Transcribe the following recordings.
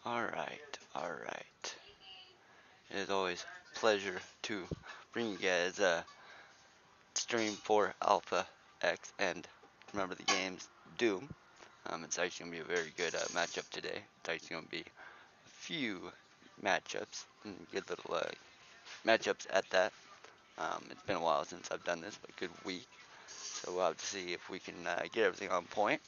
Alright. It is always a pleasure to bring you guys a stream for Alpha X and remember the game's Doom. It's actually going to be a very good matchup today. It's actually going to be a few matchups, and good little matchups at that. It's been a while since I've done this, but a good week. So we'll have to see if we can get everything on point.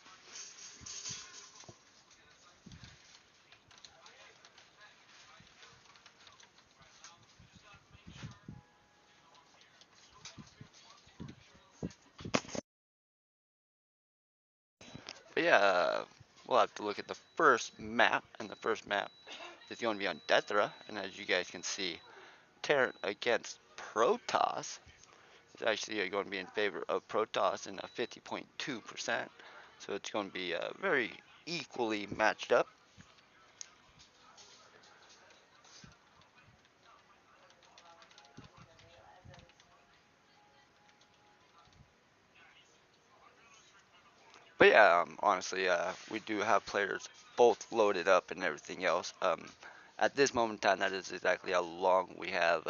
But yeah, we'll have to look at the first map, and the first map is going to be on Dethra, and as you guys can see, Terran against Protoss is actually going to be in favor of Protoss in a 50.2%, so it's going to be very equally matched up. But yeah, honestly, we do have players both loaded up and everything else. At this moment in time, that is exactly how long we have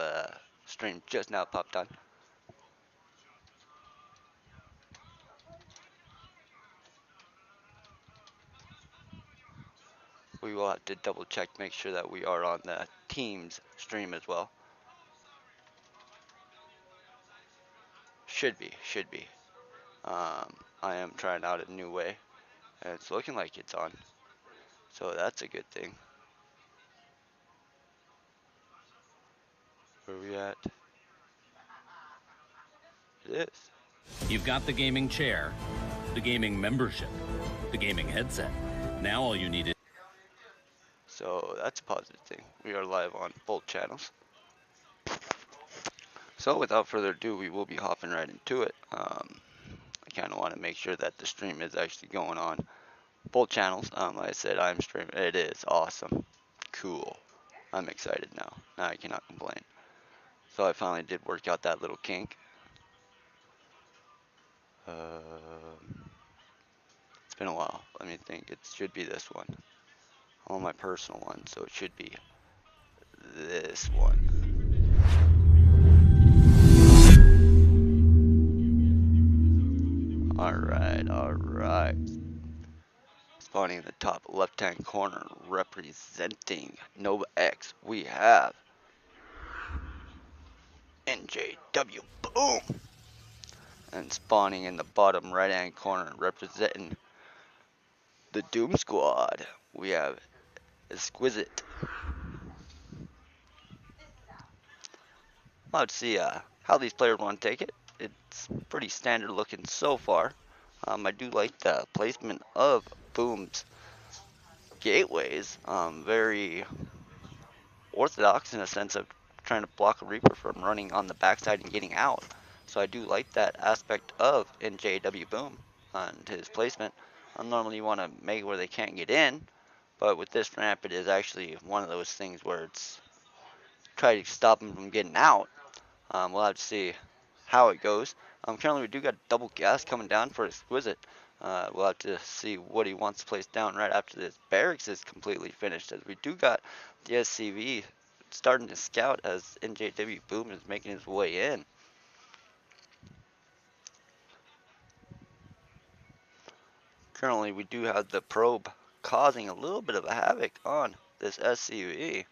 stream just now popped on. We will have to double check, make sure that we are on the team's stream as well. Should be. I am trying out a new way, and it's looking like it's on, so that's a good thing. Where are we at? It is. You've got the gaming chair, the gaming membership, the gaming headset. Now all you need is... So that's a positive thing. We are live on both channels. So without further ado, we will be hopping right into it. I kind of want to make sure that the stream is actually going on both channels. Like I said, I'm streaming. It is awesome. Cool. I'm excited now. Now I cannot complain. So I finally did work out that little kink. It's been a while. Let me think. It should be this one. On my personal one, so it should be this one. Alright. Spawning in the top left hand corner, representing NovaX, we have NJW Boom. And spawning in the bottom right hand corner, representing the Doom Squad, we have Exquisite. Let's see how these players want to take it. It's pretty standard looking so far. I do like the placement of Boom's gateways. Very orthodox in a sense of trying to block a Reaper from running on the backside and getting out. So I do like that aspect of NJW Boom and his placement. Normally you want to make it where they can't get in, but with this ramp it is actually one of those things where it's try to stop him from getting out. We'll have to see how it goes. Currently we do got double gas coming down for Exquisite. We'll have to see what he wants to place down right after this barracks is completely finished, as we do got the SCV starting to scout as NJW Boom is making his way in. Currently we do have the probe causing a little bit of a havoc on this SCV.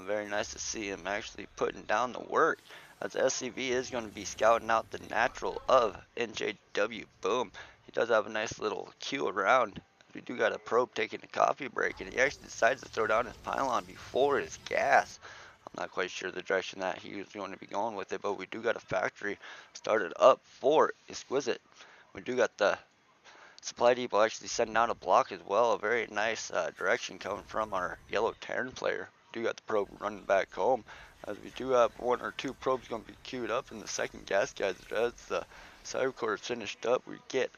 Very nice to see him actually putting down the work, as SCV is going to be scouting out the natural of NJW Boom. He does have a nice little queue around. We do got a probe taking a coffee break, and he actually decides to throw down his pylon before his gas. I'm not quite sure the direction that he was going to be going with it, but we do got a factory started up for Exquisite. We do got the supply depot actually sending out a block as well. A very nice direction coming from our yellow Terran player. Do got the probe running back home, as we do have one or two probes going to be queued up in the second gas guys. As the cyber core is finished up, we get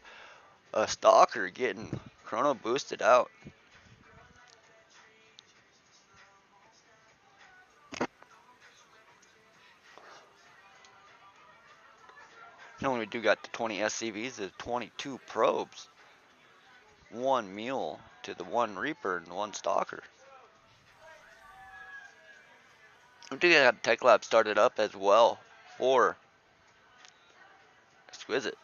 a stalker getting chrono boosted out. Not only we do got the 20 SCVs, there's 22 probes, one mule to the one Reaper and one stalker. We do have Tech Lab started up as well for Exquisite.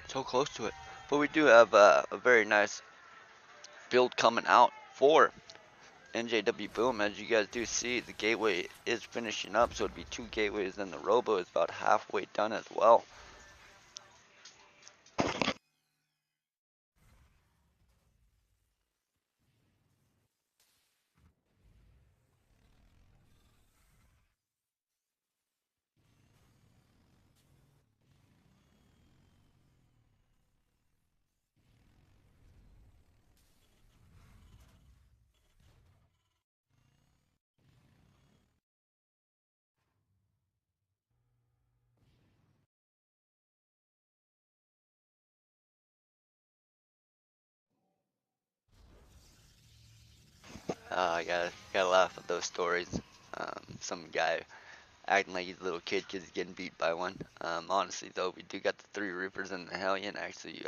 So close to it. But we do have a very nice build coming out for NJW Boom. As you guys do see, the gateway is finishing up, so it'd be 2 gateways, and the robo is about halfway done as well. I gotta laugh at those stories. Some guy acting like he's a little kid because he's getting beat by one. Honestly though, we do got the 3 Reapers in the Hellion actually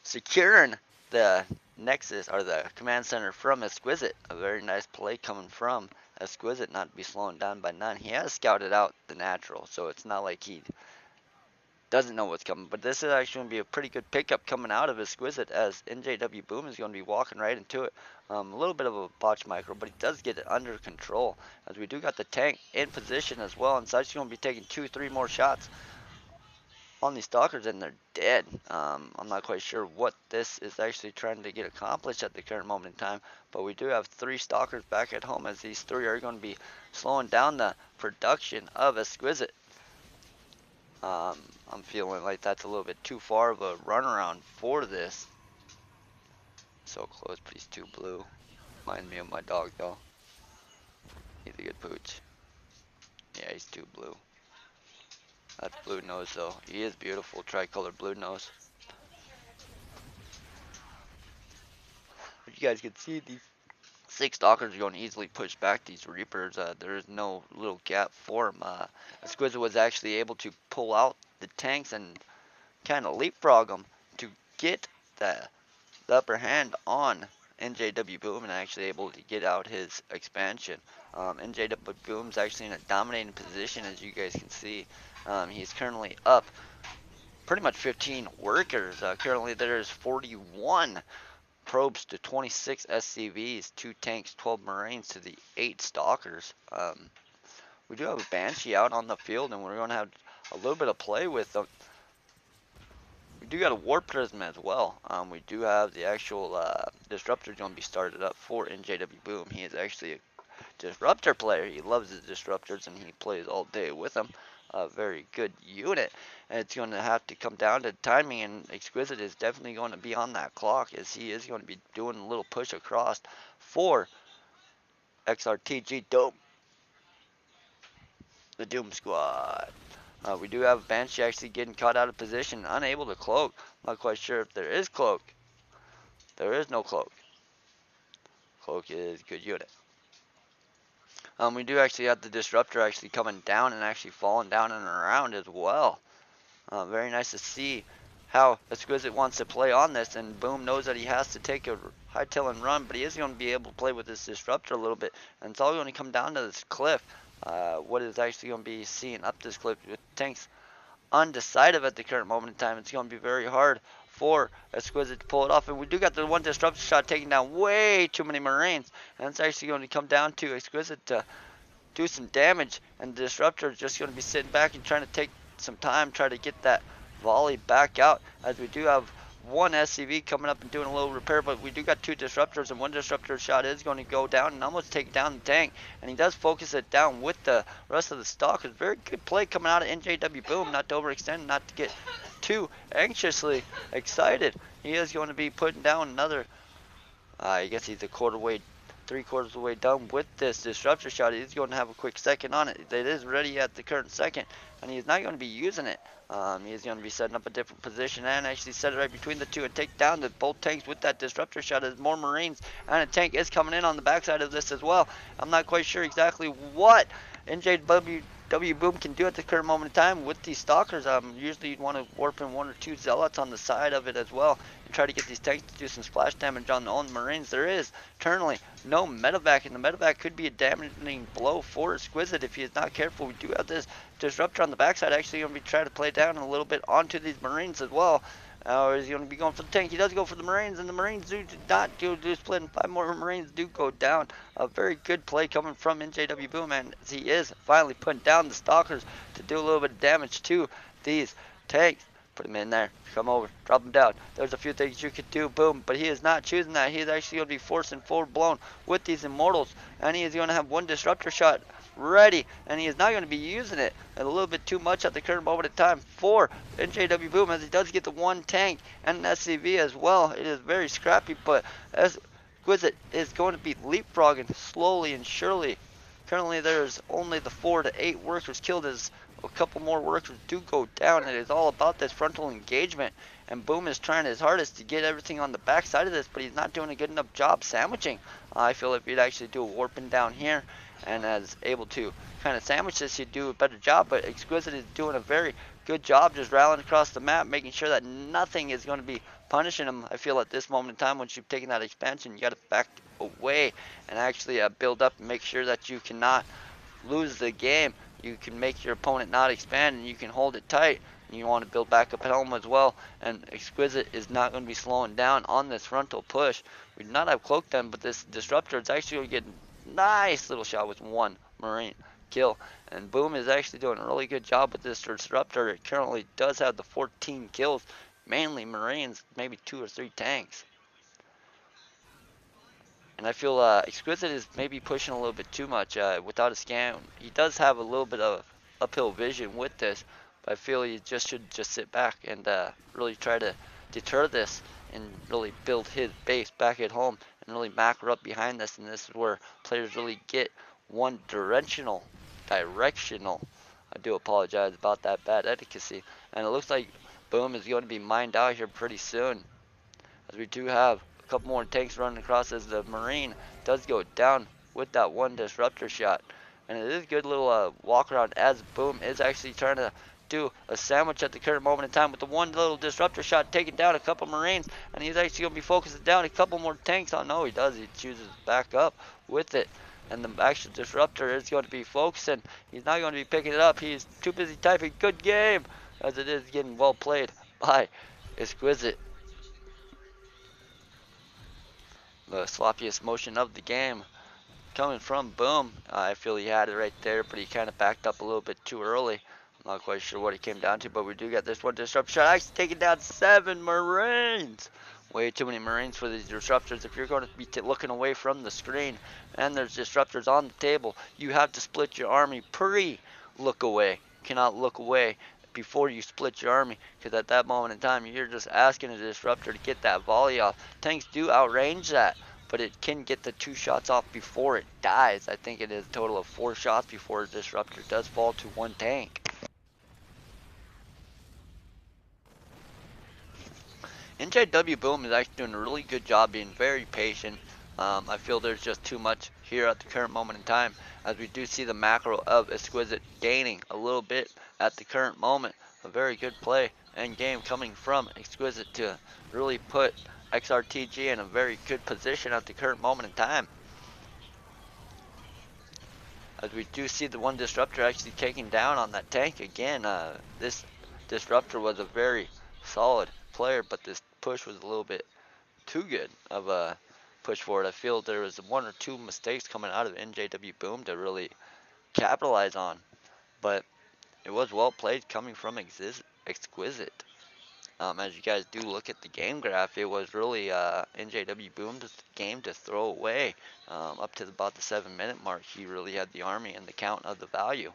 securing the Nexus or the command center from Exquisite. A very nice play coming from Exquisite, not to be slowing down by none. He has scouted out the natural, so it's not like he doesn't know what's coming. But this is actually going to be a pretty good pickup coming out of Exquisite, as NJW Boom is going to be walking right into it. A little bit of a botch micro, but he does get it under control, as we do got the tank in position as well. And Side's going to be taking 2-3 more shots on these stalkers, and they're dead. I'm not quite sure what this is actually trying to get accomplished at the current moment in time, but we do have 3 stalkers back at home, as these 3 are going to be slowing down the production of Exquisite. I'm feeling like that's a little bit too far of a runaround for this. So close, but he's too blue. Reminds me of my dog though. He's a good pooch. Yeah, he's too blue. That's blue nose though. He is beautiful, tricolor blue nose. But you guys can see these 6 stalkers are going to easily push back these Reapers. There is no little gap for them. Exquisite was actually able to pull out the tanks and kind of leapfrog them to get the upper hand on NJW Boom, and actually able to get out his expansion. NJW Boom's actually in a dominating position, as you guys can see. He's currently up pretty much 15 workers. Currently there's 41 probes to 26 SCVs, 2 tanks, 12 Marines to the 8 stalkers. We do have a Banshee out on the field, and we're going to have a little bit of play with them. We do got a War Prism as well. We do have the actual Disruptor going to be started up for NJW Boom. He is actually a Disruptor player. He loves his Disruptors, and he plays all day with them. A very good unit. And it's going to have to come down to timing, and Exquisite is definitely going to be on that clock, as he is going to be doing a little push across for xRtG Dope, the Doom Squad. We do have Banshee actually getting caught out of position, unable to cloak. Not quite sure if there is cloak. There is no cloak. Cloak is good unit. We do actually have the Disruptor actually coming down and actually falling down and around as well. Very nice to see how Exquisite wants to play on this, and Boom knows that he has to take a hightail and run, but he is going to be able to play with this Disruptor a little bit, and it's all going to come down to this cliff. What is actually going to be seeing up this cliff with tanks undecided at the current moment in time. It's going to be very hard for Exquisite to pull it off, and we do got the one Disruptor shot taking down way too many Marines, and it's actually going to come down to Exquisite to do some damage, and the Disruptor is just going to be sitting back and trying to take some time, try to get that volley back out, as we do have one SCV coming up and doing a little repair, but we do got 2 Disruptors, and one Disruptor shot is going to go down and almost take down the tank, and he does focus it down with the rest of the stock. It's a very good play coming out of NJW Boom, not to overextend, not to get too anxiously excited. He is going to be putting down another, I guess he's a quarter-way, 3/4 of the way done with this Disruptor shot. He's going to have a quick second on it. It is ready at the current second, and he's not going to be using it. He's going to be setting up a different position and actually set it right between the 2 and take down the both tanks with that Disruptor shot, as more Marines and a tank is coming in on the backside of this as well. I'm not quite sure exactly what NJW NJW Boom can do at the current moment in time with these stalkers. Usually you'd want to warp in 1 or 2 zealots on the side of it as well and try to get these tanks to do some splash damage on the own Marines. There is currently no medevac, and the medevac could be a damaging blow for Exquisite if he is not careful. We do have this disruptor on the backside actually going to be trying to play down a little bit onto these Marines as well. Or is he going to be going for the tank? He does go for the Marines, and the Marines do not do split, and 5 more Marines do go down. A very good play coming from NJW Boom, and he is finally putting down the Stalkers to do a little bit of damage to these tanks. Put him in there. Come over. Drop him down. There's a few things you could do. Boom. But he is not choosing that. He is actually going to be forcing forward blown with these Immortals, and he is going to have 1 disruptor shot ready, and he is not going to be using it a little bit too much at the current moment in time for NJW Boom, as he does get the 1 tank and an SCV as well. It is very scrappy, but Exquisite is going to be leapfrogging slowly and surely. Currently there's only the 4 to 8 workers killed as a couple more workers do go down. It is all about this frontal engagement, and Boom is trying his hardest to get everything on the back side of this, but he's not doing a good enough job sandwiching. I feel if he'd actually do a warping down here and is able to kind of sandwich this, he'd do a better job. But Exquisite is doing a very good job just rallying across the map, making sure that nothing is going to be punishing him. I feel at this moment in time, once you've taken that expansion, you got to back away and actually build up and make sure that you cannot lose the game. You can make your opponent not expand, and you can hold it tight. And you want to build back up Helm as well. And Exquisite is not going to be slowing down on this frontal push. We do not have Cloak Them, but this Disruptor is actually going to get a nice little shot with 1 Marine kill. And Boom is actually doing a really good job with this Disruptor. It currently does have the 14 kills, mainly Marines, maybe 2 or 3 tanks. And I feel Exquisite is maybe pushing a little bit too much without a scan. He does have a little bit of uphill vision with this, but I feel he should just sit back and really try to deter this and really build his base back at home and really macro up behind this. And this is where players really get one directional. I do apologize about that bad etiquette. And it looks like Boom is going to be mined out here pretty soon, as we do have a couple more tanks running across as the Marine does go down with that 1 disruptor shot. And it is a good little walk around, as Boom is actually trying to do a sandwich at the current moment in time with the 1 little disruptor shot, taking down a couple Marines, and he's actually going to be focusing down a couple more tanks. Oh no, he does. He chooses back up with it. And the actual disruptor is going to be focusing. He's not going to be picking it up. He's too busy typing good game, as it is getting well played by Exquisite. The sloppiest motion of the game coming from Boom. I feel he had it right there, but he kind of backed up a little bit too early. I'm not quite sure what it came down to, but we do get this 1 disruptor shot, actually taking down 7 Marines. Way too many Marines for these disruptors. If you're going to be looking away from the screen and there's disruptors on the table, you have to split your army pre-look away. You cannot look away before you split your army, because at that moment in time you're just asking a disruptor to get that volley off. Tanks do outrange that, but it can get the 2 shots off before it dies. I think it is a total of 4 shots before a disruptor does fall to 1 tank. NJW Boom is actually doing a really good job being very patient. I feel there's just too much here at the current moment in time, as we do see the macro of Exquisite gaining a little bit at the current moment. A very good play and game coming from Exquisite to really put xRtG in a very good position at the current moment in time, as we do see the 1 disruptor actually taking down on that tank again. This disruptor was a very solid player, but this push was a little bit too good of a push forward. I feel there was 1 or 2 mistakes coming out of NJW Boom to really capitalize on, but it was well played coming from Exquisite. As you guys do look at the game graph, it was really NJW Boom's game to throw away. Up to about the 7-minute mark, he really had the army and the count of the value.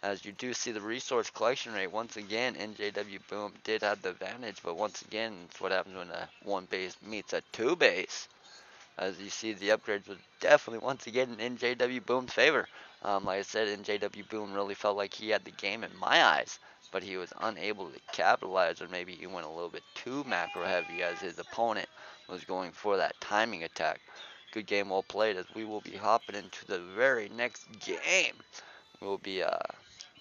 As you do see the resource collection rate, once again, NJW Boom did have the advantage, but once again, it's what happens when a 1 base meets a 2 base. As you see, the upgrades was definitely once again in NJW Boom's favor. Like I said, NJW Boom really felt like he had the game in my eyes, but he was unable to capitalize, or maybe he went a little bit too macro heavy as his opponent was going for that timing attack. Good game, well played, as we will be hopping into the very next game. We'll be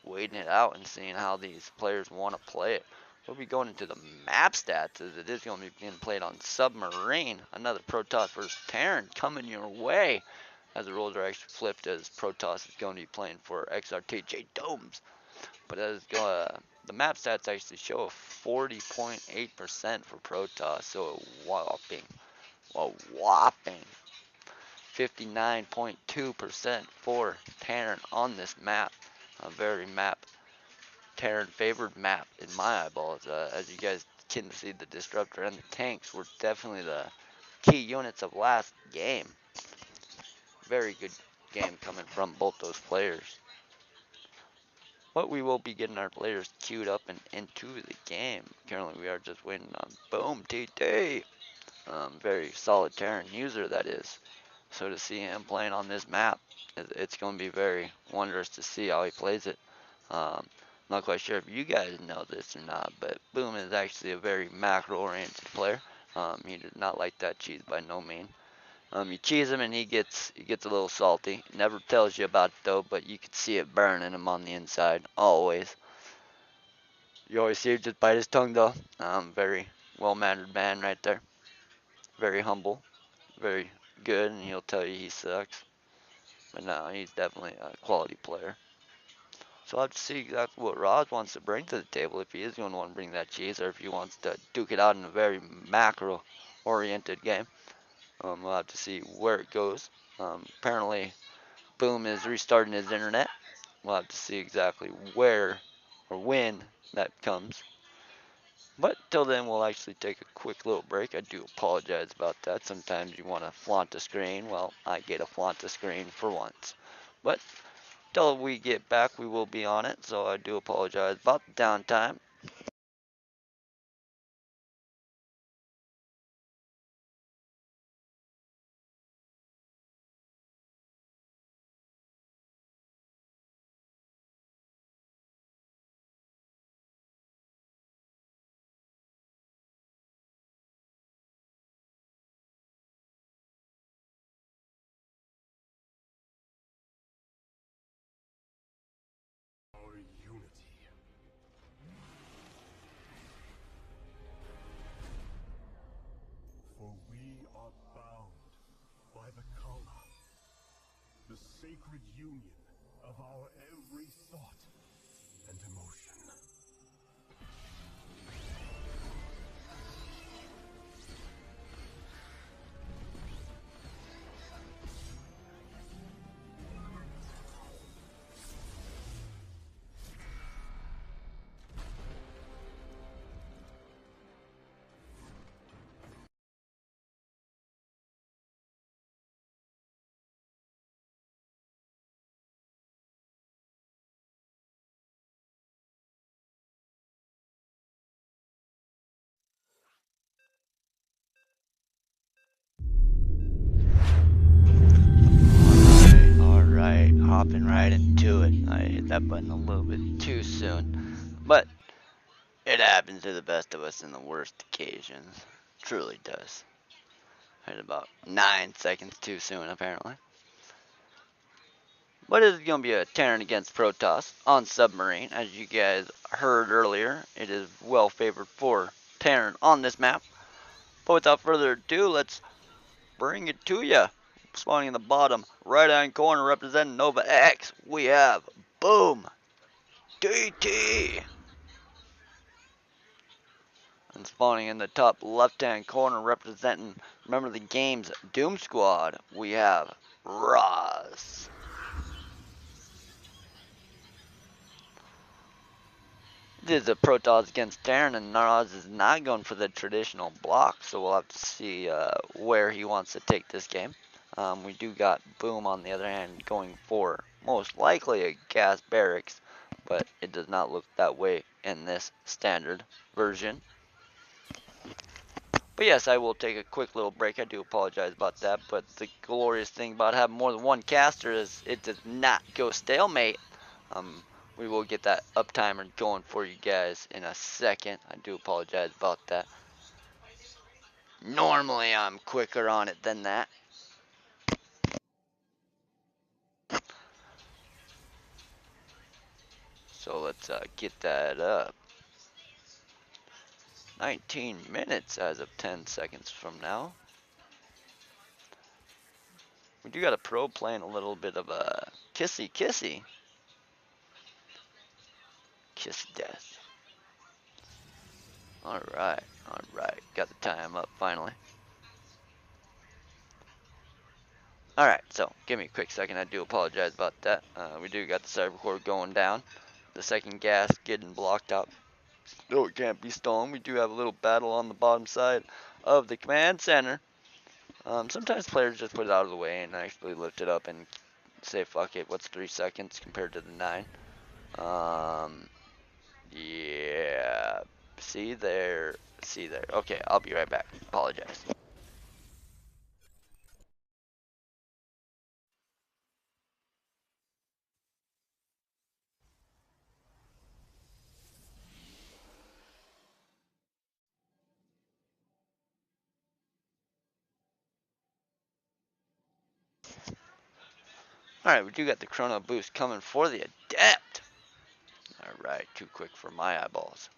waiting it out and seeing how these players want to play it. We'll be going into the map stats as it is going to be being played on Submarine. Another Protoss versus Terran coming your way as the roles are actually flipped, as Protoss is going to be playing for xRtG Domes. But as the map stats actually show a 40.8% for Protoss, so a whopping 59.2% for Terran on this map. A very Terran favored map in my eyeballs. As you guys can see, the Disruptor and the tanks were definitely the key units of last game. Very good game coming from both those players. But we will be getting our players queued up and into the game. Currently we are just waiting on Boom TT. Very solid Terran user, that is. So to see him playing on this map, it's going to be very wondrous to see how he plays it. Not quite sure if you guys know this or not, but Boom is actually a very macro-oriented player. He does not like that cheese by no means. You cheese him and he gets a little salty. Never tells you about it though, but you can see it burning him on the inside, always. You always see him just bite his tongue though. Very well-mannered man right there. Very humble, very good, and he'll tell you he sucks. But no, he's definitely a quality player. So I'll have to see exactly what Roz wants to bring to the table, if he is going to want to bring that cheese, or if he wants to duke it out in a very macro-oriented game. We'll have to see where it goes. Apparently, Boom is restarting his internet. We'll have to see exactly where or when that comes. But till then, we'll actually take a quick little break. I do apologize about that. Sometimes you want to flaunt the screen. Well, I get a flaunt the screen for once. But till we get back, we will be on it. So I do apologize about the downtime. Our unity. For we are bound by the Kala, the sacred union of our every thought and emotion. Alright, hopping right into it. I hit that button a little bit too soon. But it happens to the best of us in the worst occasions. Truly does. Hit about 9 seconds too soon, apparently. But it's going to be a Terran against Protoss on Submarine. As you guys heard earlier, it is well favored for Terran on this map. But without further ado, let's bring it to you. Spawning in the bottom right hand corner representing NovaX, we have Boom DT. And spawning in the top left hand corner representing, remember the game's Doom Squad, we have Roz. This is a Protoss against Terran, and Roz is not going for the traditional block, so we'll have to see where he wants to take this game. We do got Boom on the other hand going for most likely a gas barracks, but it does not look that way in this standard version. But yes, I will take a quick little break. I do apologize about that, but the glorious thing about having more than one caster is it does not go stalemate. We will get that uptimer going for you guys in a second. I do apologize about that. Normally I'm quicker on it than that. let's get that up. 19 minutes as of 10 seconds from now. We do got a pro playing a little bit of a kissy kissy. Kiss death. Alright, alright. Got the time up finally. Alright, so give me a quick second. I do apologize about that. We do got the cyber core going down. The second gas getting blocked out. No, it can't be stolen. We do have a little battle on the bottom side of the command center. Sometimes players just put it out of the way and actually lift it up and say, fuck it, what's 3 seconds compared to the 9? Yeah, see there. Okay, I'll be right back. Apologize. Alright, we do got the chrono boost coming for the adept. Alright, too quick for my eyeballs.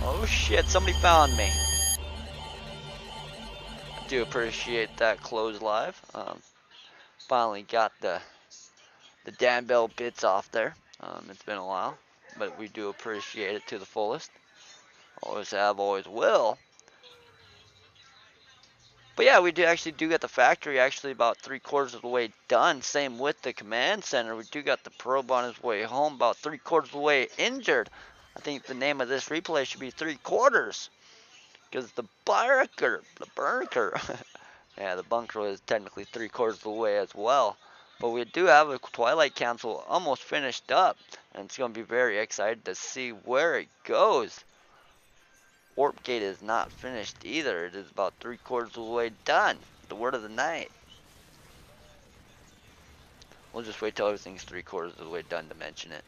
Oh shit, somebody found me. I do appreciate that close live. Finally got the Dan Bell bits off there. It's been a while, but we do appreciate it to the fullest. Always have, always will. But yeah, we do get the factory actually about 3/4 of the way done. Same with the command center. We do got the probe on his way home, about 3/4 of the way injured. I think the name of this replay should be 3/4, because the bunker, yeah, the bunker is technically 3/4 of the way as well. But we do have a Twilight Council almost finished up, and it's going to be very excited to see where it goes. Warp Gate is not finished either. It is about 3/4 of the way done. The word of the night. We'll just wait till everything's 3/4 of the way done to mention it.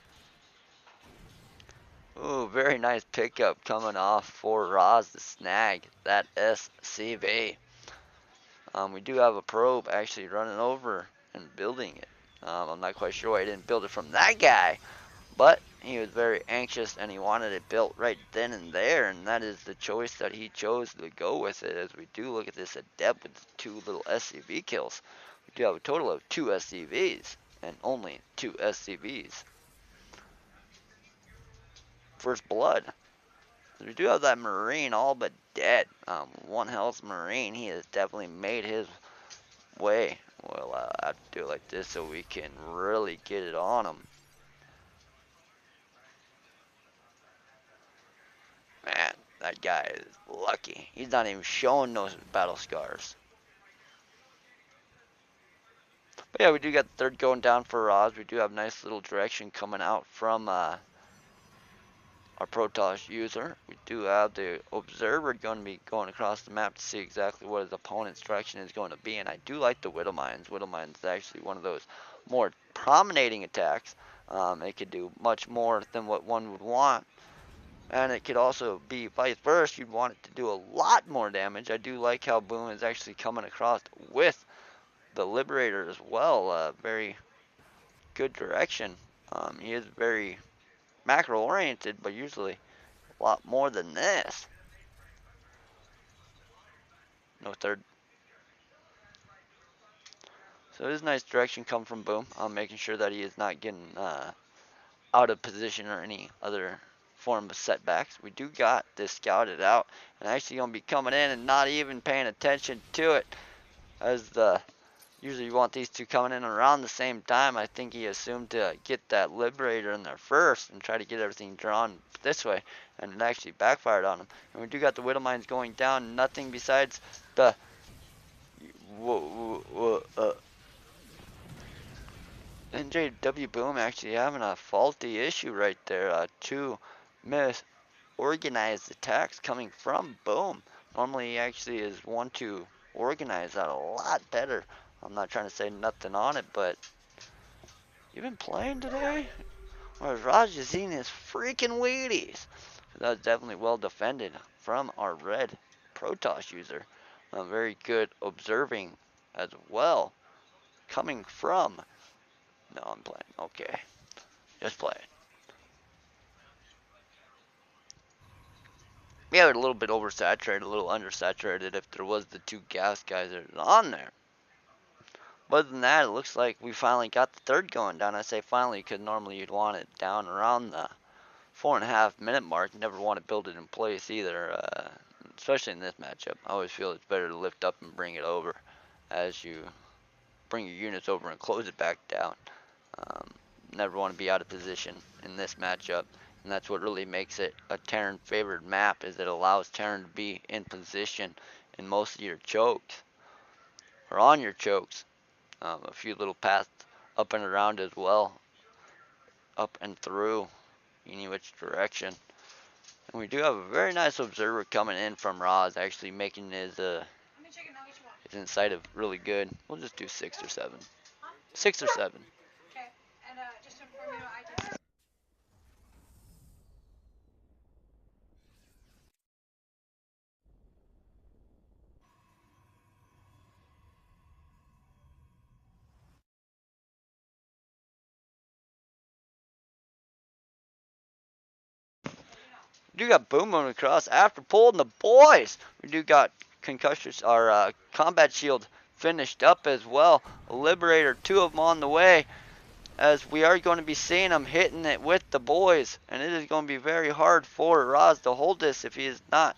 Ooh, very nice pickup coming off for Roz to snag that SCV. We do have a probe actually running over and building it. I'm not quite sure why he didn't build it from that guy, but he was very anxious and he wanted it built right then and there, and that is the choice that he chose to go with it. As we do look at this adept with 2 little SCV kills, we do have a total of 2 SCVs and only 2 SCVs. First blood. We do have that Marine all but dead. One health Marine. He has definitely made his way. Well, I have to do it like this so we can really get it on him. Man, that guy is lucky. He's not even showing those battle scars. But yeah, we do got the third going down for Roz. We do have nice little direction coming out from our Protoss user. We do have the observer going to be going across the map to see exactly what his opponent's direction is going to be. And I do like the Widow Mines. Widow Mines is actually one of those more promenading attacks. It could do much more than what one would want. And it could also be vice versa. You'd want it to do a lot more damage. I do like how Boom is actually coming across with the Liberator as well. Very good direction. He is very macro oriented, but usually a lot more than this. No third. So it is nice direction come from Boom. I'm making sure that he is not getting out of position or any other form of setbacks. We do got this scouted out and actually going to be coming in and not even paying attention to it, as usually you want these two coming in around the same time. I think he assumed to get that Liberator in there first and try to get everything drawn this way, and it actually backfired on him. And we do got the Widow Mines going down. Nothing besides the NJW Boom actually having a faulty issue right there. 2 misorganized attacks coming from Boom. Normally he actually is one to organize that a lot better. I'm not trying to say nothing on it, but you been playing today? Or is Raj just eating his freaking Wheaties? That's definitely well defended from our red Protoss user. Very good observing as well. Coming from... No, I'm playing. Okay. Just playing. Yeah, a little bit oversaturated, a little undersaturated if there was the 2 gas geysers on there. But other than that, it looks like we finally got the third going down. I say finally because normally you'd want it down around the 4.5 minute mark. You never want to build it in place either, especially in this matchup. I always feel it's better to lift up and bring it over as you bring your units over and close it back down. Um, Never want to be out of position in this matchup, and that's what really makes it a Terran favored map, is it allows Terran to be in position in most of your chokes, or on your chokes. A few little paths up and around as well, up and through any which direction. And we do have a very nice observer coming in from Roz, actually making his insight of really good. We'll just do 6 or 7. 6 or 7. Okay, and just to inform you, I did. We do got Boom moving across after pulling the boys. We do got concussion, our combat shield finished up as well. A Liberator, 2 of them on the way, as we are going to be seeing him hitting it with the boys, and it is going to be very hard for Roz to hold this if he is not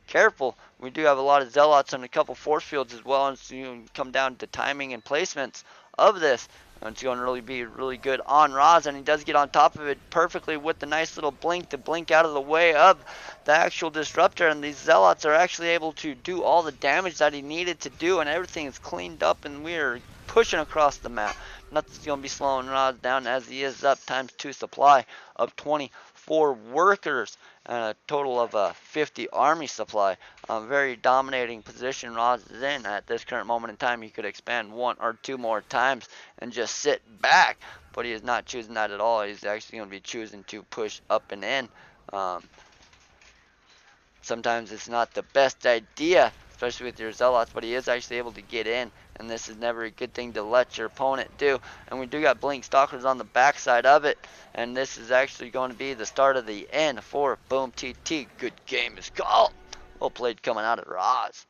careful. We do have a lot of zealots and a couple force fields as well, and it's going to come down to timing and placements of this. And it's going to really be really good on Roz, and he does get on top of it perfectly with the nice little blink to blink out of the way of the actual disruptor, and these zealots are actually able to do all the damage that he needed to do, and everything is cleaned up, and we are pushing across the map. Nothing's going to be slowing Roz down, as he is up ×2 supply of 24 workers and a total of 50 army supply. Very dominating position Roz is in at this current moment in time. He could expand 1 or 2 more times and just sit back, but he is not choosing that at all. He's actually going to be choosing to push up and in. Sometimes it's not the best idea, especially with your zealots, but he is actually able to get in, and this is never a good thing to let your opponent do. And we do got Blink Stalkers on the backside of it, and this is actually going to be the start of the end for Boom TT. Good game is called. Well played coming out of Roz.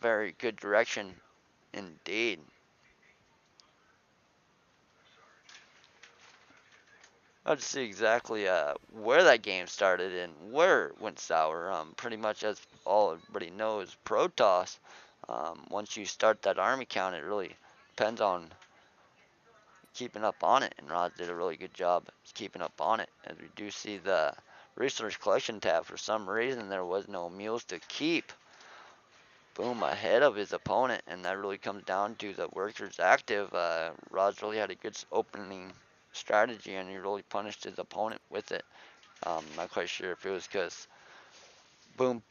Very good direction indeed. I'll just see exactly where that game started and where it went sour. Pretty much as all everybody knows, Protoss, once you start that army count, it really depends on keeping up on it. And Roz did a really good job keeping up on it. As we do see the resource collection tab, for some reason there was no mules to keep. Boom ahead of his opponent, and that really comes down to the workers active. Roz really had a good opening strategy, and he really punished his opponent with it. Not quite sure if it was because Boom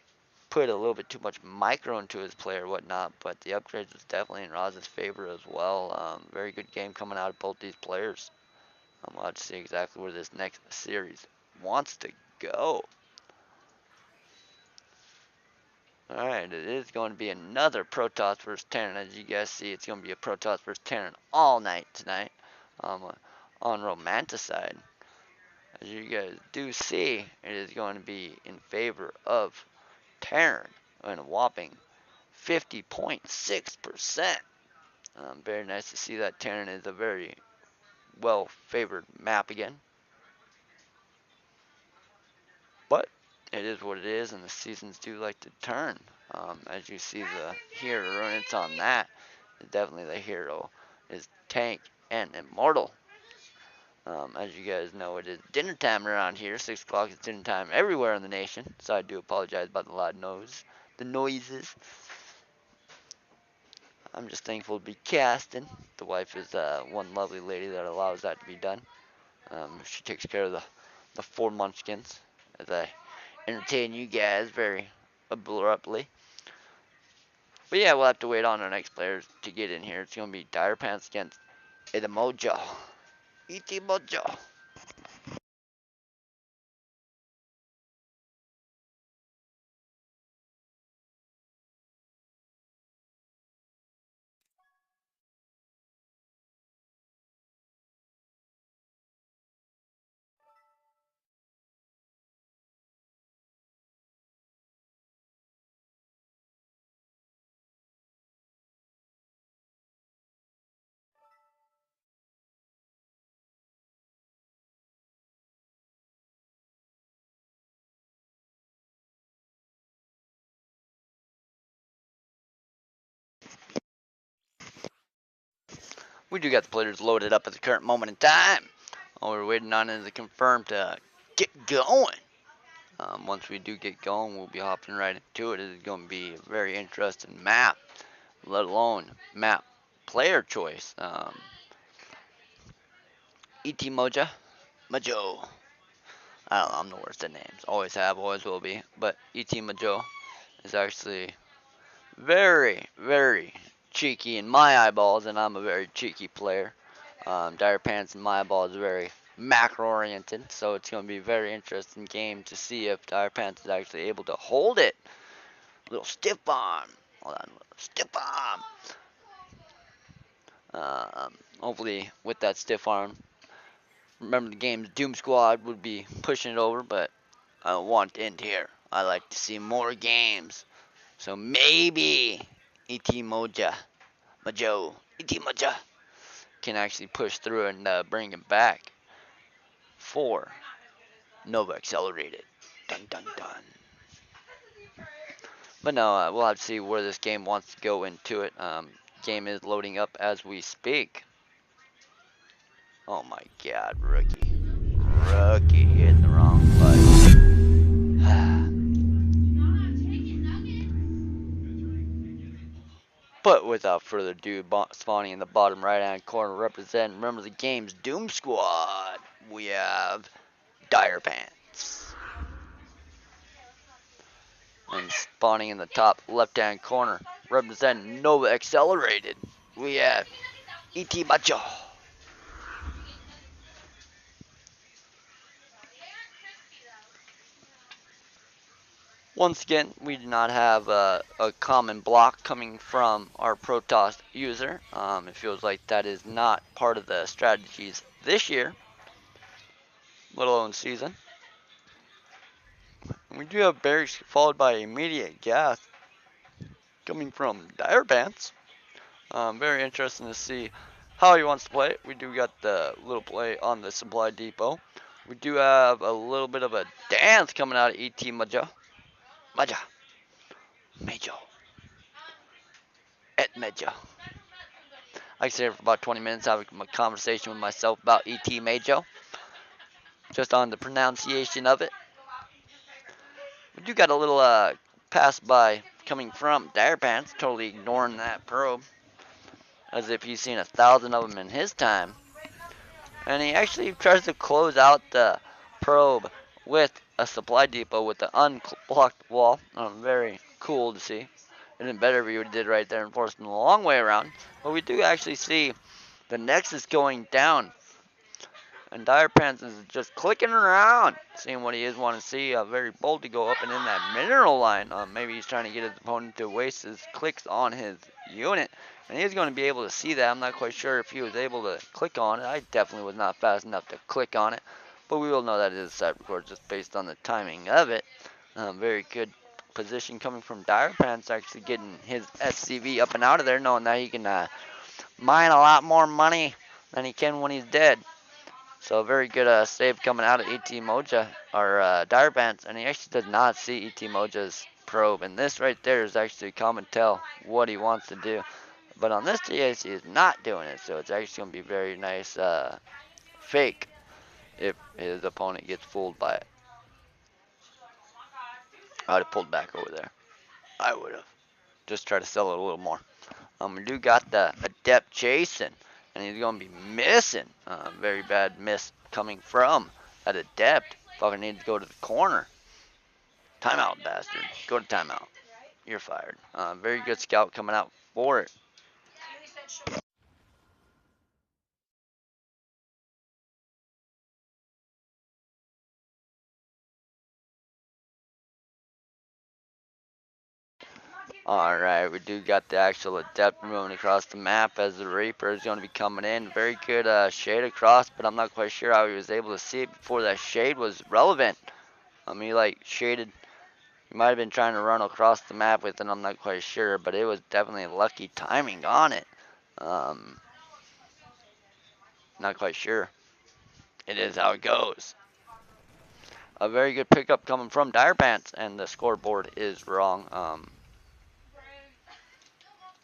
put a little bit too much micro into his play or whatnot, but the upgrades was definitely in Roz's favor as well. Very good game coming out of both these players. We'll have to see exactly where this next series wants to go. Alright, it is going to be another Protoss versus Terran. As you guys see, it's going to be a Protoss versus Terran all night tonight on Romanticide. As you guys do see, it is going to be in favor of Terran and a whopping 50.6%. Very nice to see that Terran is a very well favored map again. But it is what it is, and the seasons do like to turn. As you see the hero units on that, definitely the hero is Tank and Immortal. As you guys know, it is dinner time around here. 6 o'clock is dinner time everywhere in the nation, so I do apologize about the loud noises. I'm just thankful to be casting. The wife is one lovely lady that allows that to be done. She takes care of the 4 munchkins as I entertain you guys very abruptly. But yeah, we'll have to wait on our next players to get in here. It's going to be Dire Pants against Itamojo. Itamojo. We do got the players loaded up at the current moment in time. All we're waiting on is a confirm to get going. Once we do get going, we'll be hopping right into it. It's going to be a very interesting map, let alone map player choice. E.T. Mojo. I don't know, I'm the worst at names. Always have, always will be. But E.T. Mojo is actually very, very cheeky in my eyeballs, and I'm a very cheeky player. Dire Pants in my eyeballs is very macro oriented, so it's going to be a very interesting game to see if Dire Pants is actually able to hold it. Little stiff arm. Hold on, little stiff arm. Hopefully, with that stiff arm, remember the game's Doom Squad would be pushing it over, but I don't want to end here. I like to see more games. So maybe E.T. Mojo, E.T. Mojo can actually push through and bring it back for Nova Accelerated. Dun dun dun. But no, we'll have to see where this game wants to go into it. Game is loading up as we speak. Oh my god, rookie. Rookie hitting the wrong button. But without further ado, spawning in the bottom right hand corner, representing, remember the game's Doom Squad, we have Dire Pants. And spawning in the top left hand corner, representing Nova Accelerated, we have E.T. Macho. Once again, we do not have a common block coming from our Protoss user. It feels like that is not part of the strategies this year, let alone season. We do have Barracks followed by immediate gas coming from Dire Pants. Very interesting to see how he wants to play it. We do got the little play on the supply depot. We do have a little bit of a dance coming out of E.T. Majo. Et Majo. I stayed for about 20 minutes having a conversation with myself about E.T. Majo. Just on the pronunciation of it. We do got a little pass by coming from Dire Pants, totally ignoring that probe. As if he's seen 1,000 of them in his time. And he actually tries to close out the probe with a supply depot with the unblocked wall. Very cool to see. It'd been better if he did right there and forced him a long way around. But we do actually see the Nexus going down. And Dire Pants is just clicking around, seeing what he is wanting to see. Very bold to go up and in that mineral line. Maybe he's trying to get his opponent to waste his clicks on his unit. And he's going to be able to see that. I'm not quite sure if he was able to click on it. I definitely was not fast enough to click on it. But we will know that it is a side record just based on the timing of it. Very good position coming from Dire Pants, actually getting his SCV up and out of there, knowing that he can mine a lot more money than he can when he's dead. So very good save coming out of E.T. Mojo, or Dire Pants, and he actually does not see E.T. Mojo's probe. And this right there is actually common tell what he wants to do. But on this case, he is not doing it, so it's actually going to be very nice fake if his opponent gets fooled by it. I would have pulled back over there. I would have. Just try to sell it a little more. We do got the Adept chasing, and he's going to be missing. Very bad miss coming from that Adept. Fucking need to go to the corner. Timeout, bastard. Go to timeout. You're fired. Very good scout coming out for it. Alright, we do got the actual Adept moving across the map as the Reaper is going to be coming in. Very good shade across, but I'm not quite sure how he was able to see it before that shade was relevant. He like shaded, he might have been trying to run across the map with it, I'm not quite sure, but it was definitely lucky timing on it. Not quite sure. It is how it goes. A very good pickup coming from Dire Pants, and the scoreboard is wrong.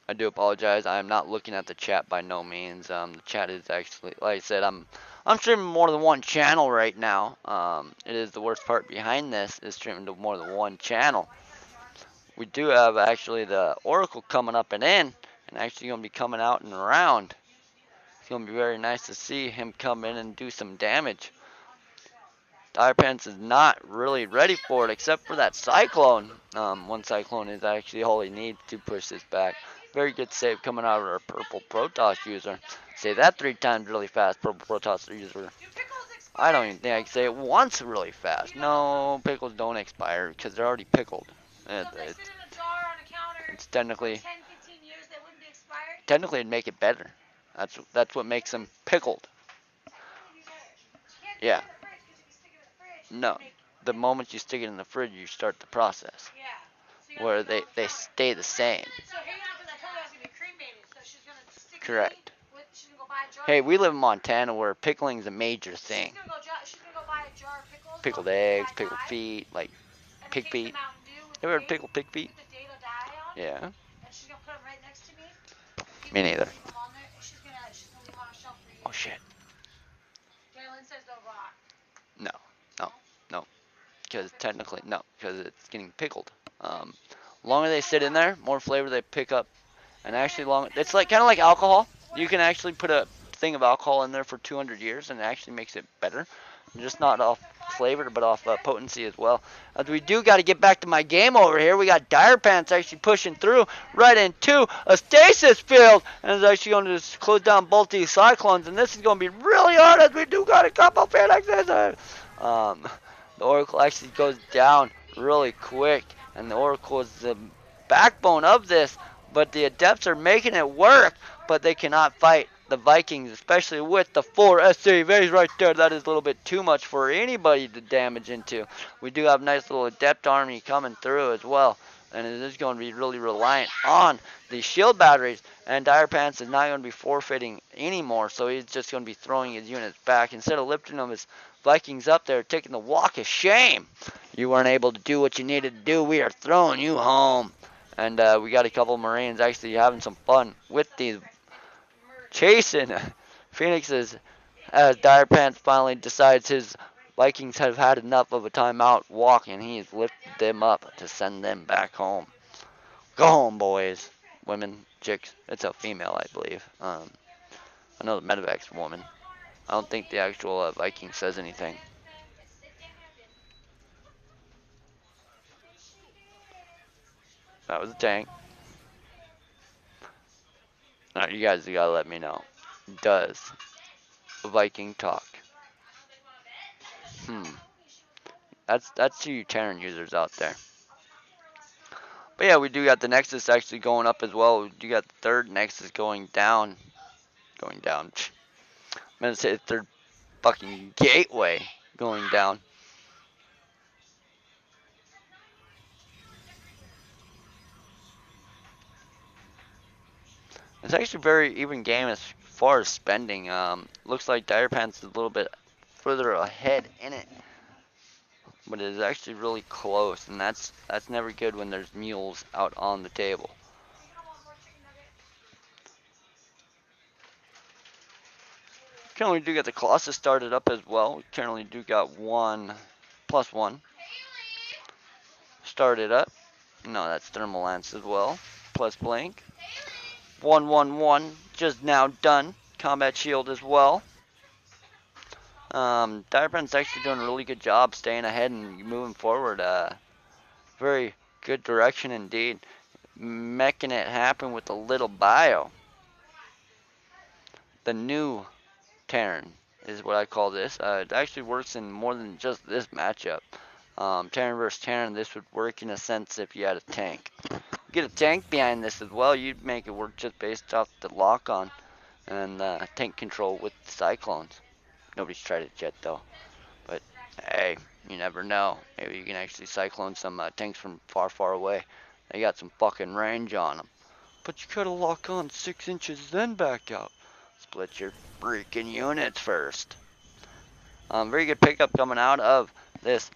I do apologize. I am not looking at the chat by no means. The chat is actually, like I said, I'm streaming more than one channel right now. It is the worst part behind this is streaming to more than one channel. We do have actually the Oracle coming up and in, and actually going to be coming out and around. It's going to be very nice to see him come in and do some damage. Dire Pants is not really ready for it, except for that Cyclone. One Cyclone is actually all he needs to push this back. Very good save coming out of our Purple Protoss user. Say that 3 times really fast, Purple Protoss user. I don't even think I can say it once really fast. No, pickles don't expire because they're already pickled. It's technically it'd make it better. That's what makes them pickled. Yeah. No, the moment you stick it in the fridge, you start the process. Where they stay the same. Correct. Hey, we live in Montana where pickling is a major thing. Pickled eggs, pickled feet, like pig feet. You ever pickled pig feet? Yeah. Me neither. Oh shit. No, no, no. Because technically, no, because it's getting pickled. Longer they sit in there, more flavor they pick up. And actually it's like kind of like alcohol. You can actually put a thing of alcohol in there for 200 years and it actually makes it better. Just not off flavor, but off potency as well. As we do got to get back to my game over here. We got Dire Pants actually pushing through right into a stasis field. And is actually going to just close down both these Cyclones. And this is going to be really hard as we do got a couple Phoenixes. The Oracle actually goes down really quick. And the Oracle is the backbone of this. But the Adepts are making it work, but they cannot fight the Vikings, especially with the 4 SCVs right there. That is a little bit too much for anybody to damage into. We do have a nice little Adept army coming through as well, and it is going to be really reliant on the shield batteries, and Dire Pants is not going to be forfeiting anymore, so he's just going to be throwing his units back. Instead of lifting them, his Vikings up there taking the walk of shame. You weren't able to do what you needed to do. We are throwing you home. And we got a couple Marines actually having some fun with these chasing Phoenixes as Dire Pants finally decides his Vikings have had enough of a timeout walk and he's lifted them up to send them back home. Go home, boys. Women, chicks. It's a female, I believe. I know the MotherBoard's a woman. I don't think the actual Viking says anything. That was a tank. Alright, you guys gotta let me know. Does a Viking talk? That's to you Terran users out there. But yeah, we do got the Nexus actually going up as well. We do got the third Nexus going down. I'm gonna say the third fucking gateway going down. It's actually a very even game as far as spending. Looks like Dire Pants is a little bit further ahead in it, but it is actually really close, and that's never good when there's mules out on the table. Currently do got the Colossus started up as well. We currently do got 1+1 started up. No, that's Thermal Lance as well. Plus Blink. 1-1-1 just now done. Combat Shield as well. Dire Pant's actually doing a really good job staying ahead and moving forward. Very good direction indeed. Making it happen with a little bio. The new Terran is what I call this. It actually works in more than just this matchup. Terran versus Terran, this would work in a sense if you had a tank. Get a tank behind this as well, you'd make it work just based off the lock-on and tank control with the Cyclones. Nobody's tried it yet though, but hey, you never know. Maybe you can actually Cyclone some tanks from far away. They got some fucking range on them. But you gotta lock on 6 inches then back out. Split your freaking units first. Very good pickup coming out of this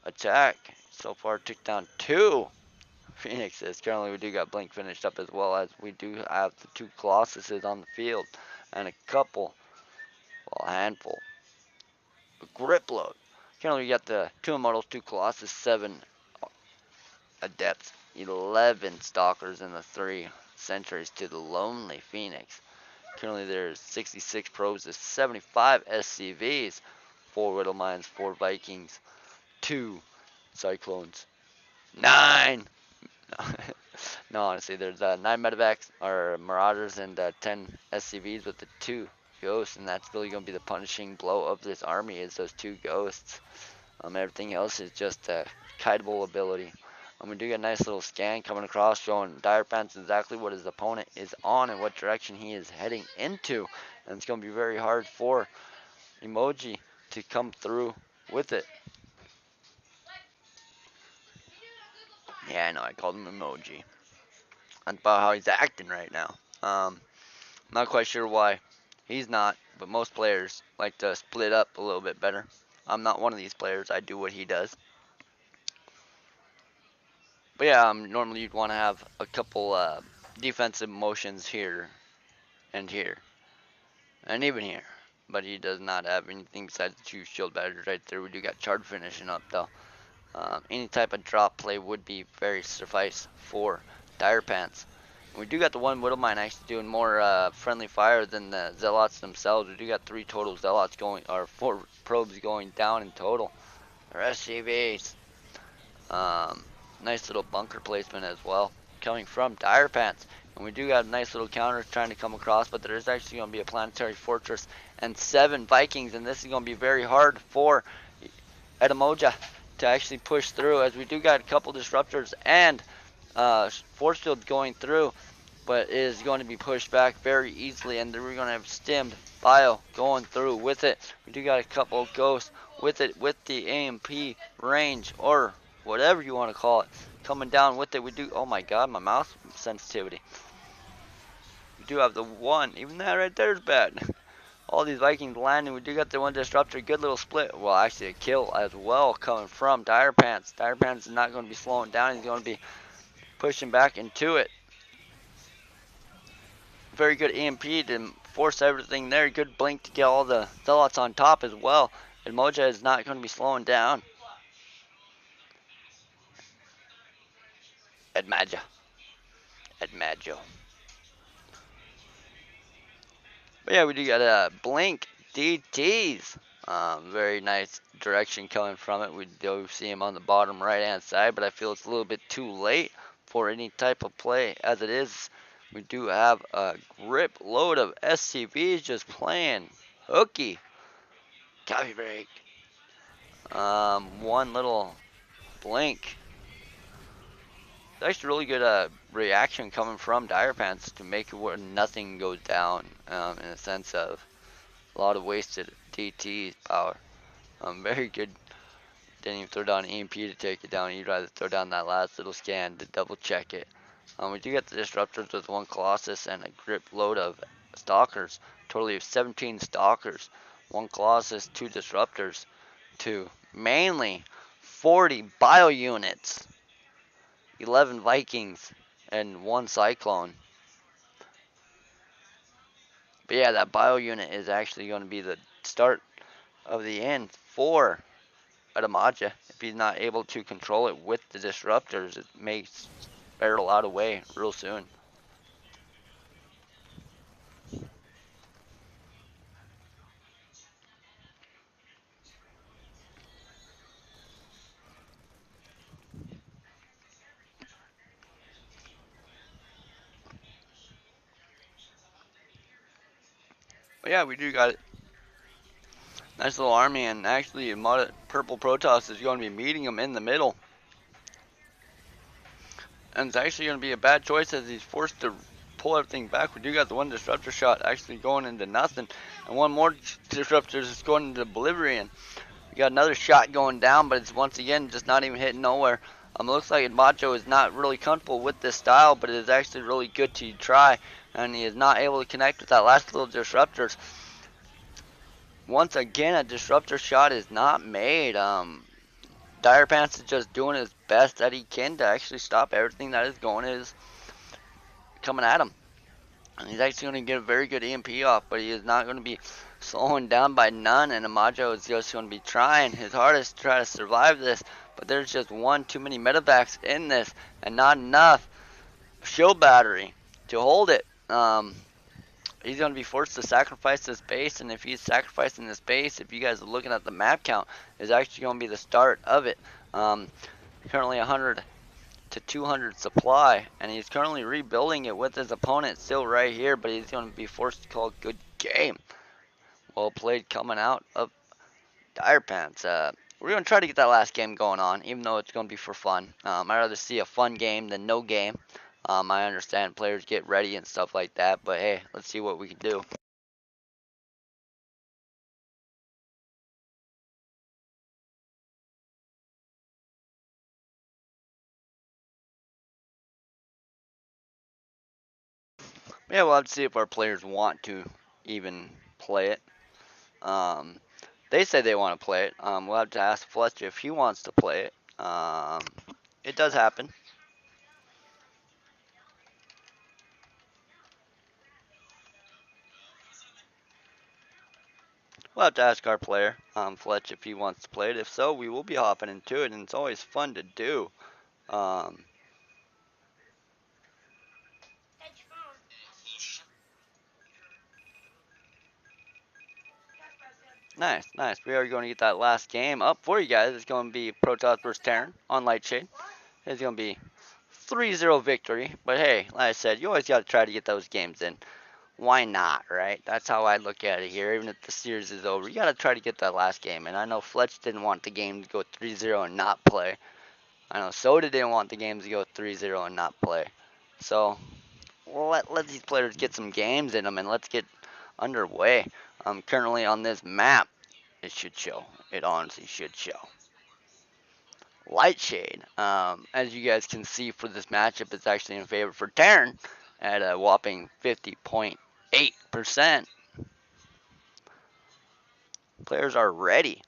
attack. So far took down 2 Phoenixes. Currently, we do got Blink finished up as well as we do have the 2 Colossuses on the field and a couple, well, a handful, a grip load. Currently, we got the 2 Immortals, 2 Colossus, 7 Adepts, 11 Stalkers, and the 3 Sentries to the Lonely Phoenix. Currently, there's 66 Probes, 75 SCVs, 4 Whittle Mines, 4 Vikings, 2 Cyclones, 9. No, honestly, there's 9 medevacs or Marauders and 10 SCVs with the 2 Ghosts, and that's really going to be the punishing blow of this army is those 2 Ghosts. Everything else is just a kiteable ability. We do get a nice little scan coming across showing Dire Pants exactly what his opponent is on and what direction he is heading into, and it's going to be very hard for Emoji to come through with it. Yeah, I know, I called him Emoji. That's about how he's acting right now. Not quite sure why he's not, but most players like to split up a little bit better. I'm not one of these players. I do what he does. But yeah, normally you'd want to have a couple defensive motions here and here, and even here. But he does not have anything besides the 2 shield batters right there. We do got Charge finishing up though. Any type of drop play would be very suffice for Dire Pants. We do got the 1 Whittle Mine actually doing more friendly fire than the Zealots themselves. We do got 3 total Zealots going, or 4 probes going down in total. Or SCVs. Nice little bunker placement as well, coming from Dire Pants. And we do got a nice little counter trying to come across, but there is actually going to be a planetary fortress and 7 Vikings, and this is going to be very hard for Edamoja to actually push through, as we do got a couple disruptors and force field going through, but it is going to be pushed back very easily, and we're going to have stemmed bio going through with it. We do got a couple ghosts with it, with the AMP range, or whatever you want to call it, coming down with it. We do, oh my god, my mouse sensitivity. We do have the 1, even that right there is bad. All these Vikings landing. We do got the 1 disruptor, good little split. Well, actually a kill as well coming from Dire Pants. Dire Pants is not going to be slowing down. He's going to be pushing back into it. Very good EMP to force everything there. Good blink to get all the Zealots on top as well. And Moja is not going to be slowing down. Edmajo. But yeah, we do got a blink DTs. Very nice direction coming from it. We do see him on the bottom right hand side, but I feel it's a little bit too late for any type of play. As it is, we do have a grip load of SCVs just playing hooky. Coffee break. 1 little blink. It's actually really good reaction coming from Dire Pants to make it where nothing goes down, in a sense of a lot of wasted DT power. Very good. Didn't even throw down EMP to take it down. You'd rather throw down that last little scan to double check it. We do get the disruptors with 1 Colossus and a grip load of Stalkers. Totally of 17 Stalkers. 1 Colossus, 2 disruptors, to mainly 40 bio units. 11 Vikings and 1 Cyclone. But yeah, that bio unit is actually going to be the start of the end for Adamaja. If he's not able to control it with the disruptors, it may barrel out away real soon. But yeah, we do got it. Nice little army, and actually Purple Protoss is going to be meeting him in the middle. And it's actually going to be a bad choice as he's forced to pull everything back. We do got the 1 disruptor shot actually going into nothing, and 1 more disruptor is going into Oblivion. We got another shot going down, but it's once again just not even hitting nowhere. It looks like Macho is not really comfortable with this style, but it is actually really good to try, and he is not able to connect with that last little disruptors. Once again, a disruptor shot is not made. Dire Pants is just doing his best that he can to actually stop everything that is coming at him. And he's actually going to get a very good EMP off, but he is not going to be slowing down by none. And Amajo is just going to be trying his hardest to try to survive this. But there's just one too many medevacs in this, and not enough shield battery to hold it. He's going to be forced to sacrifice this base, and if he's sacrificing this base, if you guys are looking at the map count, is actually going to be the start of it. Currently 100 to 200 supply, and he's currently rebuilding it with his opponent still right here, but he's going to be forced to call a good game. Well played coming out of Dire Pants. We're going to try to get that last game going on, even though it's going to be for fun. I'd rather see a fun game than no game. I understand players get ready and stuff like that, but hey, let's see what we can do. Yeah, we'll have to see if our players want to even play it. They say they want to play it. We'll have to ask Fletcher if he wants to play it. It does happen. We'll have to ask our player, Fletch, if he wants to play it. If so, we will be hopping into it, and it's always fun to do. Nice, nice. We are going to get that last game up for you guys. It's going to be Protoss versus Terran on Lightshade. It's going to be 3-0 victory. But hey, like I said, you always got to try to get those games in. Why not, right? That's how I look at it here. Even if the series is over, you got to try to get that last game. And I know Fletch didn't want the game to go 3-0 and not play. I know Soda didn't want the game to go 3-0 and not play. So let these players get some games in them, and let's get underway. Currently on this map, it should show. It honestly should show. Lightshade, as you guys can see for this matchup, it's actually in favor for Terran at a whopping 50.8%. Players are ready.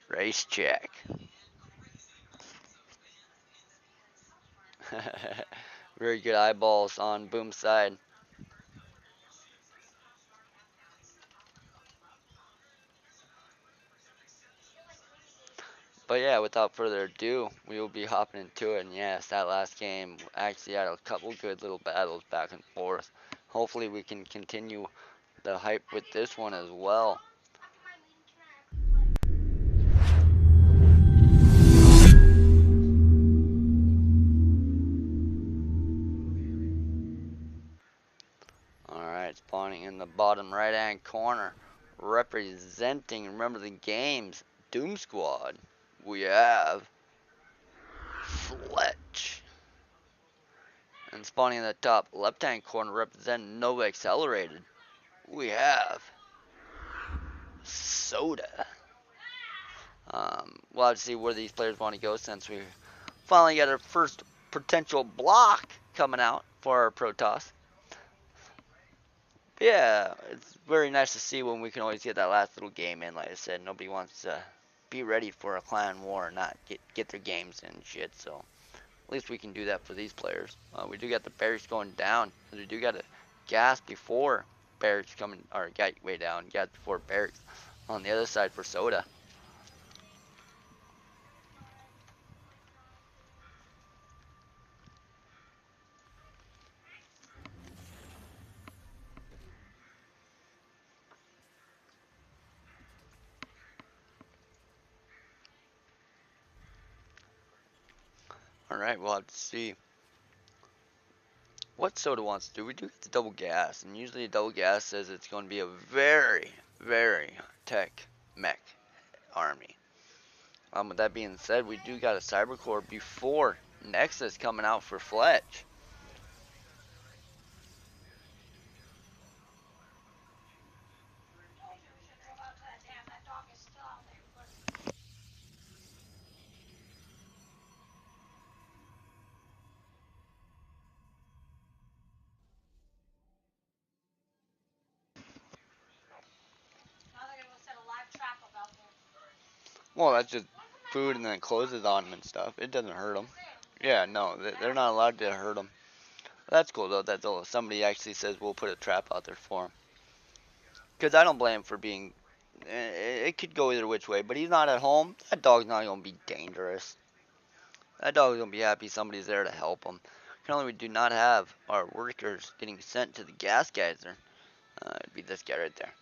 Race check. Very good eyeballs on Boom's side. But yeah, without further ado, we will be hopping into it. And yes, that last game actually had a couple good little battles back and forth. Hopefully we can continue the hype with this one as well. Alright, spawning in the bottom right hand corner. Representing, remember the games, Doom Squad. We have Fletch. And spawning in the top left hand corner, representing Nova Accelerated. We have Soda. We'll have to see where these players want to go since we finally got our first potential block coming out for our Protoss. Yeah, it's very nice to see when we can always get that last little game in. Like I said, nobody wants to be ready for a clan war and not get their games in and shit. So at least we can do that for these players. We do got the barracks going down. We do got a gas before barracks coming, or gateway down, gas before barracks on the other side for Soda. Alright, we'll have to see what Soda wants to do. We do get the double gas, and usually a double gas says it's going to be a very, very tech mech army. With that being said, we do got a Cybercore before Nexus coming out for Fletch. Well, that's just food and then it closes on them and stuff. It doesn't hurt them. Yeah, no, they're not allowed to hurt them. That's cool though. That somebody actually says we'll put a trap out there for him. Because I don't blame him for being. It could go either which way, but he's not at home. That dog's not gonna be dangerous. That dog's gonna be happy somebody's there to help him. Currently, we do not have our workers getting sent to the gas geyser. It'd be this guy right there.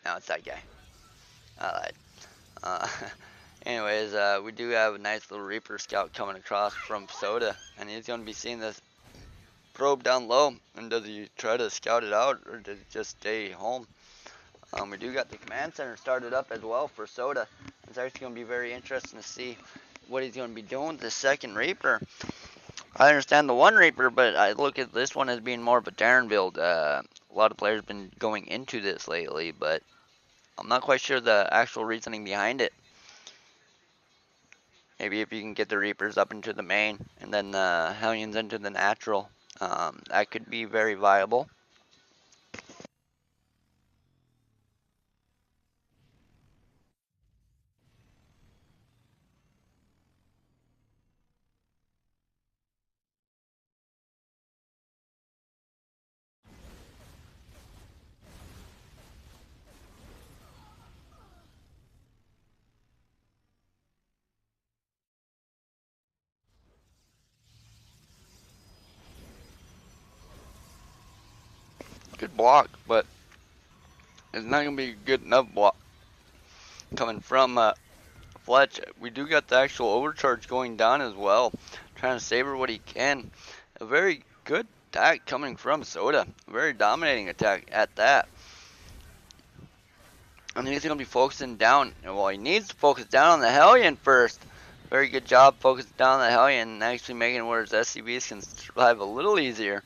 No, it's that guy. I lied. Uh, anyways, we do have a nice little Reaper scout coming across from Soda, and he's going to be seeing this probe down low. And does he try to scout it out, or does he just stay home? We do got the command center started up as well for Soda. It's actually going to be very interesting to see what he's going to be doing with the second Reaper. I understand the one Reaper, but I look at this one as being more of a Darren build. A lot of players have been going into this lately, but I'm not quite sure the actual reasoning behind it. Maybe if you can get the Reapers up into the main and then the Hellions into the natural, that could be very viable. Good block, but it's not going to be a good enough block coming from Fletch. We do got the actual overcharge going down as well, trying to savor what he can. A very good attack coming from Soda, a very dominating attack at that. And he's going to be focusing down. Well, he needs to focus down on the Hellion first. Very good job focusing down on the Hellion and actually making it where his SCVs can survive a little easier.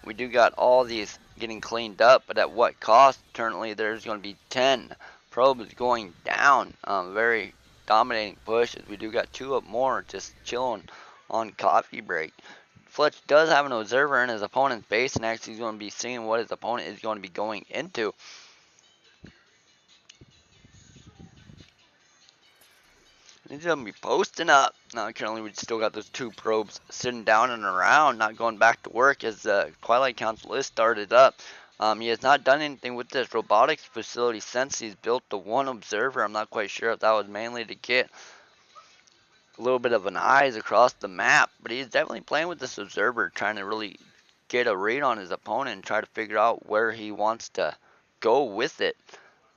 We do got all these getting cleaned up, but at what cost? Currently, there's going to be 10 probes going down. Very dominating pushes. We do got 2 up more just chilling on coffee break. Fletch does have an observer in his opponent's base, and actually he's going to be seeing what his opponent is going to be going into. He's going to be posting up. Now, currently, we still got those 2 probes sitting down and around, not going back to work as the Twilight Council is started up. He has not done anything with this robotics facility since he's built the 1 observer. I'm not quite sure if that was mainly to get a little bit of an eyes across the map, but he's definitely playing with this observer, trying to really get a read on his opponent and try to figure out where he wants to go with it.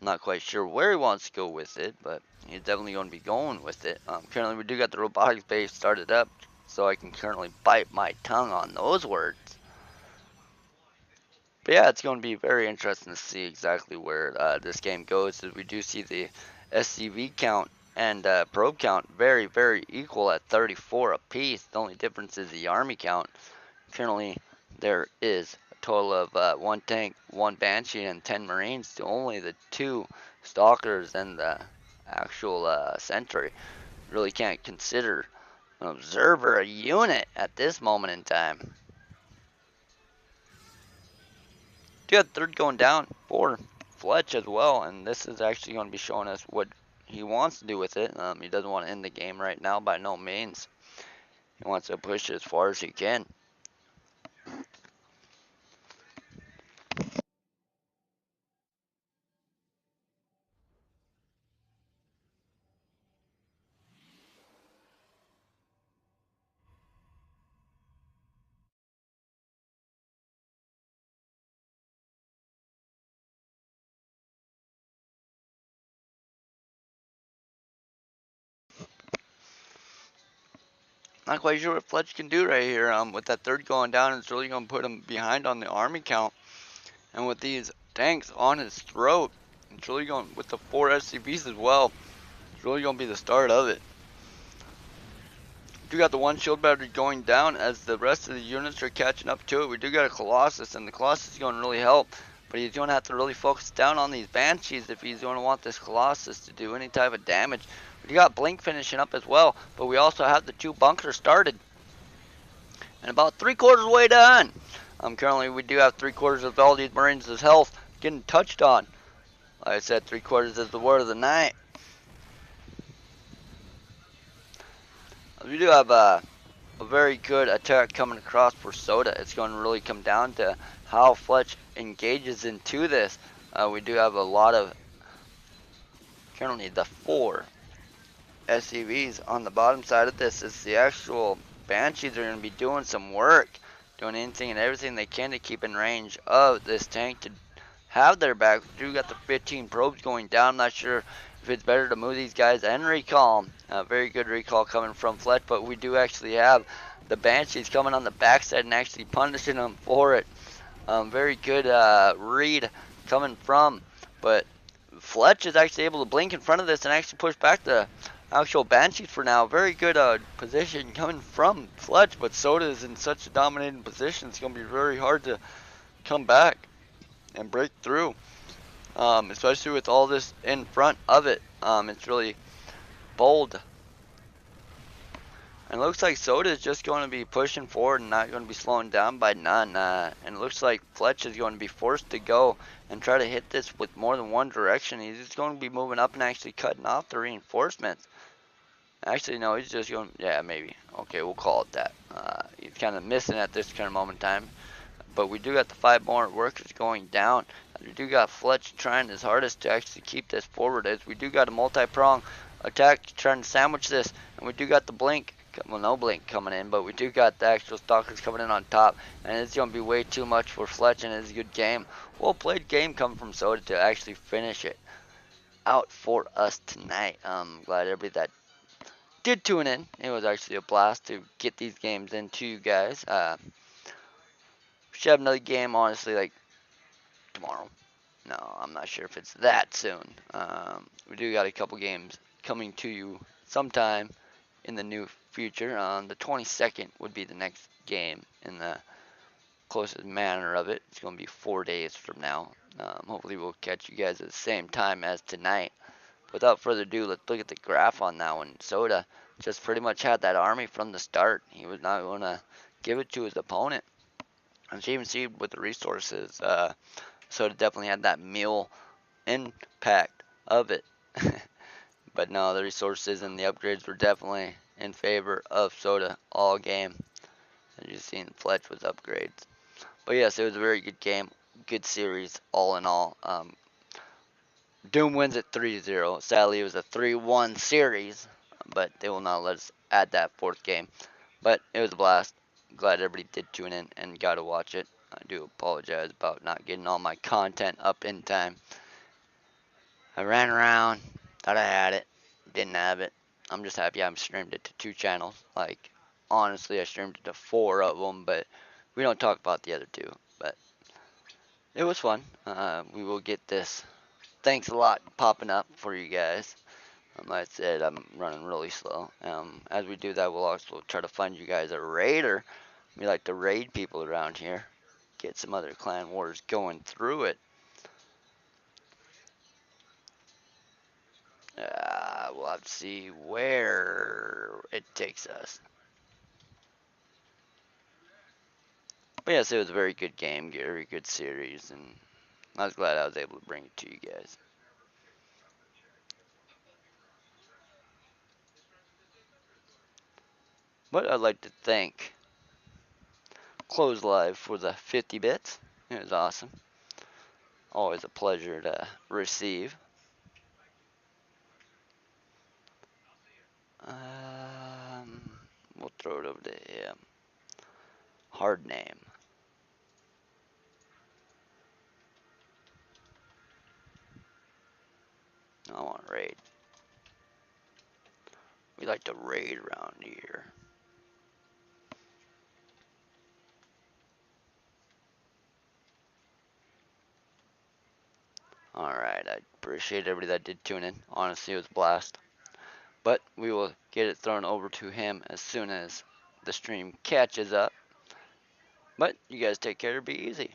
I'm not quite sure where he wants to go with it, but he's definitely going to be going with it. Currently, we do got the robotics base started up, so I can currently bite my tongue on those words. But yeah, it's going to be very interesting to see exactly where this game goes, as we do see the SCV count and probe count very, very equal at 34 apiece. The only difference is the army count. Currently, there is a total of 1 tank, 1 Banshee, and 10 Marines to only the 2 Stalkers and the actual Sentry. Really can't consider an observer a unit at this moment in time. Do have 3rd going down for Fletch as well, and this is actually going to be showing us what he wants to do with it. He doesn't want to end the game right now by no means. He wants to push it as far as he can. Not quite sure what Fletch can do right here. With that 3rd going down, it's really going to put him behind on the army count. And with these tanks on his throat, it's really going, with the 4 SCVs as well, it's really going to be the start of it. We do got the 1 shield battery going down as the rest of the units are catching up to it. We do got a Colossus, and the Colossus is going to really help. But he's going to have to really focus down on these Banshees if he's going to want this Colossus to do any type of damage. We got Blink finishing up as well, but we also have the 2 bunkers started. And about 3/4 way done. Currently, we do have 3/4 of all these Marines' health getting touched on. Like I said, 3/4 is the word of the night. we do have a very good attack coming across for Soda. It's going to really come down to how Fletch engages into this. We do have a lot of, currently the 4 SCVs on the bottom side of this. Is the actual Banshees are going to be doing some work, doing anything and everything they can to keep in range of this tank to have their back. We do got the 15 probes going down. I'm not sure if it's better to move these guys and recall. Very good recall coming from Fletch, but we do actually have the Banshees coming on the backside and actually punishing them for it. Very good read coming from, but Fletch is actually able to blink in front of this and actually push back the actual Banshees for now. Very good position coming from Fletch, but Soda is in such a dominating position. It's going to be very hard to come back and break through, especially with all this in front of it. It's really bold. And it looks like Soda is just going to be pushing forward and not going to be slowing down by none. And it looks like Fletch is going to be forced to go and try to hit this with more than one direction. He's just going to be moving up and actually cutting off the reinforcements. Actually, no, he's just going, yeah, maybe. Okay, we'll call it that. He's kind of missing at this kind of moment in time. But we do got the 5 more workers going down. We do got Fletch trying his hardest to actually keep this forward, as we do got a multi-prong attack trying to sandwich this. And we do got the blink. Well, no blink coming in, but we do got the actual stalkers coming in on top, and it's going to be way too much for Fletch, and it's a good game. Well played game coming from Soda to actually finish it out for us tonight. I'm glad everybody that did tune in. It was actually a blast to get these games into you guys. We should have another game, honestly, like tomorrow. No, I'm not sure if it's that soon. We do got a couple games coming to you sometime in the new future. The 22nd would be the next game in the closest manner of it. It's going to be 4 days from now. Hopefully we'll catch you guys at the same time as tonight. Without further ado, let's look at the graph on that one. Soda just pretty much had that army from the start. He was not going to give it to his opponent. As you even see with the resources, Soda definitely had that meal impact of it. But no, the resources and the upgrades were definitely in favor of Soda all game. As you've seen, Fletch with upgrades. But yes, it was a very good game. Good series, all in all. Doom wins at 3-0. Sadly, it was a 3-1 series, but they will not let us add that 4th game. But it was a blast. Glad everybody did tune in and got to watch it. I do apologize about not getting all my content up in time. I ran around, thought I had it, didn't have it. I'm just happy I streamed it to 2 channels. Like, honestly, I streamed it to 4 of them, but we don't talk about the other 2. But it was fun. We will get this. Thanks a lot popping up for you guys. Like I said, I'm running really slow. As we do that, we'll also try to find you guys a raider. We like to raid people around here. Get some other clan wars going through it. We'll have to see where it takes us. But yes, it was a very good game, very good series, and I was glad I was able to bring it to you guys. But I'd like to thank Close Live for the 50 bits. It was awesome. Always a pleasure to receive. We'll throw it over to him. Hard name. I want to raid. We like to raid around here. Alright, I appreciate everybody that did tune in. Honestly, it was a blast. But we will get it thrown over to him as soon as the stream catches up. But you guys take care, be easy.